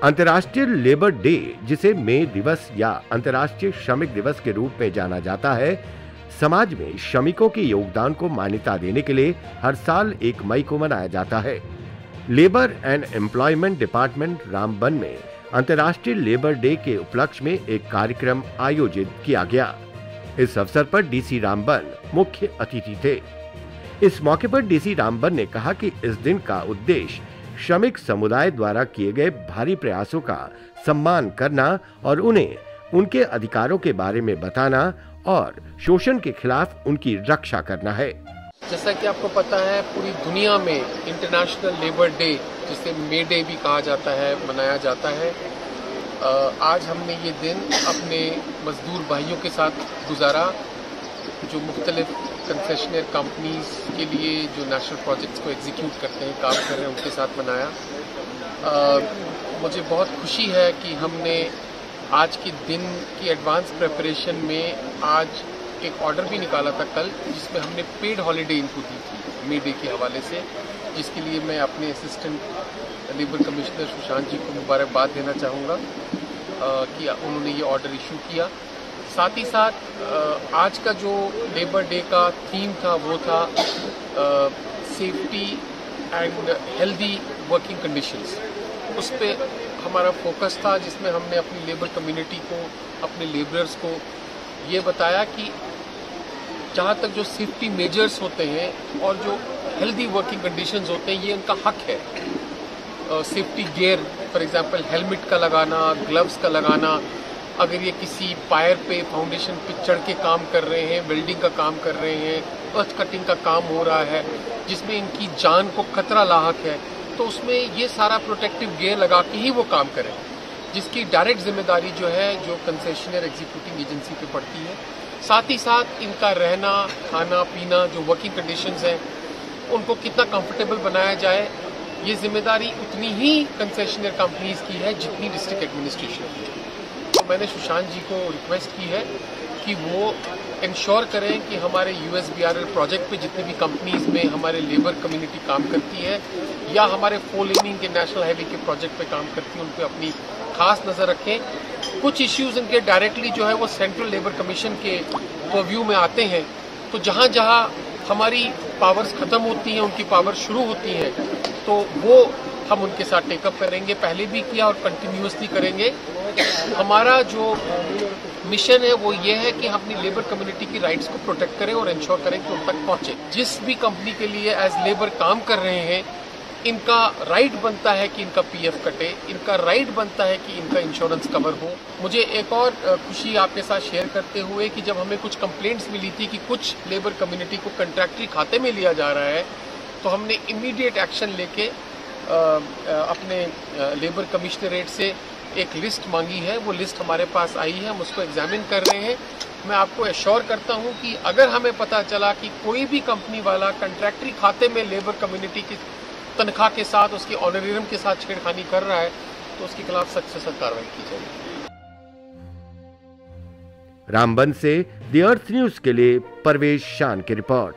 अंतर्राष्ट्रीय labour day, जिसे मई दिवस या अंतर्राष्ट्रीय श्रमिक दिवस के रूप में जाना जाता है, समाज में श्रमिकों के योगदान को मान्यता देने के लिए हर साल 1 मई को मनाया जाता है। Labour and employment department Ramban में अंतर्राष्ट्रीय लेबर डे के उपलक्ष्य में एक कार्यक्रम आयोजित किया गया। इस अवसर पर डीसी रामबन मुख्य अतिथि थे। इस मौके पर डीसी रामबन ने कहा कि इस दिन का उद्देश्य श्रमिक समुदाय द्वारा किए गए भारी प्रयासों का सम्मान करना और उन्हें उनके अधिकारों के बारे में बताना और शोषण के खिलाफ उनकी रक्षा करना है। जैसा कि आपको पता है, पूरी दुनिया में इंटरनेशनल लेबर डे, जिसे मे डे भी कहा जाता है, मनाया जाता है। आज हमने ये दिन अपने मजदूर भाइयों के साथ गुजारा, जो मुख्तलिफ कंसेशनर कंपनीज के लिए जो नेशनल प्रोजेक्ट्स को एग्जीक्यूट करते हैं, काम कर रहे हैं, उनके साथ मनाया। मुझे बहुत खुशी है कि हमने आज के दिन की एडवांस प्रिपरेशन में आज एक ऑर्डर भी निकाला था कल, जिसमें हमने पेड हॉलीडे इनको दी थी मे डे के हवाले से, जिसके लिए मैं अपने असिस्टेंट लेबर कमिश्नर सुशांत जी को मुबारकबाद देना चाहूँगा कि उन्होंने ये ऑर्डर इशू किया। साथ ही साथ आज का जो लेबर डे का थीम था वो था safety and healthy working conditions. उस पर हमारा फोकस था, जिसमें हमने अपनी लेबर कम्युनिटी को, अपने लेबरर्स को ये बताया कि जहाँ तक जो सेफ्टी मेजर्स होते हैं और जो हेल्दी वर्किंग कंडीशंस होते हैं, ये उनका हक है। Safety gear, for example helmet का लगाना, ग्लव्स का लगाना, अगर ये किसी पायर पे, फाउंडेशन पे चढ़ के काम कर रहे हैं, वेल्डिंग का काम कर रहे हैं, अर्थ कटिंग का काम हो रहा है, जिसमें इनकी जान को खतरा लाहक है, तो उसमें ये सारा प्रोटेक्टिव गियर लगा के ही वो काम करें, जिसकी डायरेक्ट जिम्मेदारी जो है जो कंसेशनर एग्जीक्यूटिंग एजेंसी पे पड़ती है। साथ ही साथ इनका रहना, खाना पीना, जो वर्किंग कंडीशंस हैं, उनको कितना कंफर्टेबल बनाया जाए, ये जिम्मेदारी उतनी ही कंसेशनर कंपनीज की है जितनी डिस्ट्रिक्ट एडमिनिस्ट्रेशन की है। तो मैंने सुशांत जी को रिक्वेस्ट की है कि वो इंश्योर करें कि हमारे USBRL प्रोजेक्ट पे जितनी भी कंपनीज में हमारे लेबर कम्युनिटी काम करती है, या हमारे 4 लेनिंग के नेशनल हाईवे के प्रोजेक्ट पे काम करती है, उन पे अपनी खास नज़र रखें। कुछ इश्यूज इनके डायरेक्टली जो है वो सेंट्रल लेबर कमीशन के परव्यू में आते हैं, तो जहाँ जहाँ हमारी पावर्स खत्म होती हैं, उनकी पावर शुरू होती हैं, तो वो हम उनके साथ टेकअप करेंगे। पहले भी किया और कंटिन्यूअसली करेंगे। हमारा जो मिशन है वो ये है कि हम अपनी लेबर कम्युनिटी की राइट्स को प्रोटेक्ट करें और इंश्योर करें कि उन तक पहुंचे। जिस भी कंपनी के लिए एज लेबर काम कर रहे हैं, इनका राइट बनता है कि इनका PF कटे, इनका राइट बनता है कि इनका इंश्योरेंस कवर हो। मुझे एक और खुशी आपके साथ शेयर करते हुए कि जब हमें कुछ कंप्लेंट्स मिली थी कि कुछ लेबर कम्युनिटी को कंट्रैक्टरी खाते में लिया जा रहा है, तो हमने इमीडिएट एक्शन लेके अपने लेबर कमिश्नरेट से एक लिस्ट मांगी है। वो लिस्ट हमारे पास आई है, हम उसको एग्जामिन कर रहे हैं। मैं आपको एश्योर करता हूं कि अगर हमें पता चला कि कोई भी कंपनी वाला कंट्रैक्टरी खाते में लेबर कम्युनिटी की तनख्वाह के साथ, उसकी ऑनरेरियम के साथ छेड़खानी कर रहा है, तो उसके खिलाफ सख्त से सख्त कार्रवाई की जाएगी। रामबन से द अर्थ न्यूज के लिए परवेश शान की रिपोर्ट।